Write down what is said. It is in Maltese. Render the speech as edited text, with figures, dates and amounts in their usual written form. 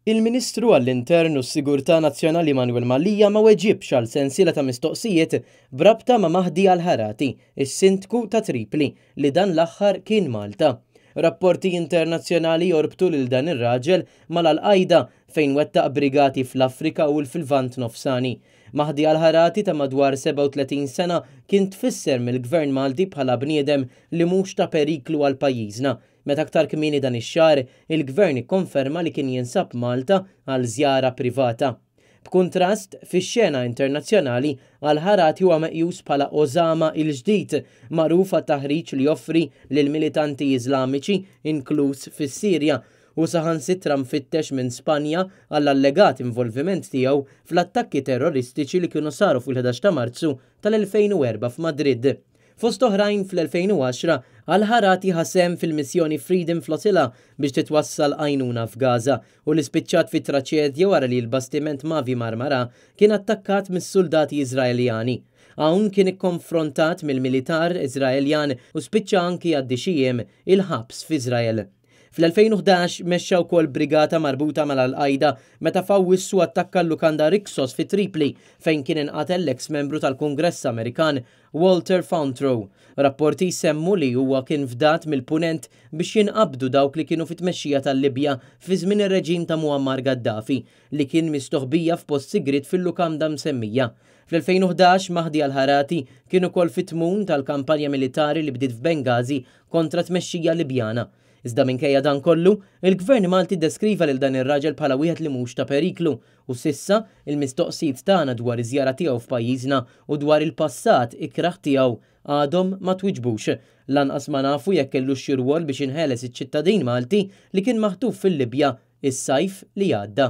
Il-Ministru għall-Intern u s-Sigurtà Nazzjonali Manuel Mallia ma weġibx għal sensiela ta' mistoqsijiet brabta ma' Mahdi al-Ħarati, is-Sindku ta' Tripli, li dan l-aħħar kien Malta. Rapporti internazzjonali jorbtu lil dan ir-raġel mal-Al-Qajda fejn wettaq brigati fl-Afrika u fil-Lvant Nofsani. Mahdi al-Ħarati ta' madwar 37 sena kien tfisser mill-Gvern Malti bħala bniedem li mhux ta' periklu għal pajjiżna. Meta aktar kmieni dan ix-xahar, il-Gvern ikkonferma li kien jinsab Malta għal żjara privata. B'kuntrast, fix-xena internazzjonali al-Ħarati huwa meqjus bħala Osama il-ġdid, magħruf għat-taħriġ li joffri lil militanti Iżlamiċi inkluż fis-Sirja u saħansitra mfittex minn Spanja għall-allegat involviment tiegħu fl-attakki terroristiċi li kienu saru fil-11 ta' Marzu tal-2004 f'Madrid. Fost oħrajn fl-2010, al-Ħarati ħasem fil-missjoni Freedom Flotilla biex titwassal għajnuna f'Gaza u li spiċċat fit traċedja wara li l-bastiment Mavi Marmara kien attakkat mis-soldati Iżraeljani. Hawn kien ikkonfrontat mill-militar Iżraeljan u spiċċa anki għaddi xijiem il-ħabs f'Iżrael. Fl-2011 mexxa wkoll brigata marbuta mal-Al-Qajda meta fawwissu attakka l-lukanda Rixos fi Tripli fejn kien inqatel l-eks membru tal-Kungress Amerikan Walter Fauntrow. Rapporti semmu li huwa kien fdat mill-punent biex jinqabdu dawk li kienu fit-tmexxija tal-Libja fi żmien ir-reġim ta' Muammar Gaddafi li kien mistoħbija f'post sigrit fil-lukanda msemmija. Fl-2011 Mahdi al-Ħarati kien ukoll fit-tmun tal-kampanja militari li bdiet f'Bengazi kontra tmexxija Libjana. Iżda minkejja dan kollu, il-Gvern Malti deskriva lil dan ir-raġel bħala wieħed li mhux ta' periklu u sissa il-mistoqsijiet tagħna dwar iż-żjara tiegħu f'pajjiżna u dwar il-passat ikraħ tiegħu għadhom ma twiġbux. Lanqas ma nafu jekk kellux xi rwol biex inħeles iċ-ċittadin Malti li kien maħtuf fil-Libja is-sajf li għadda.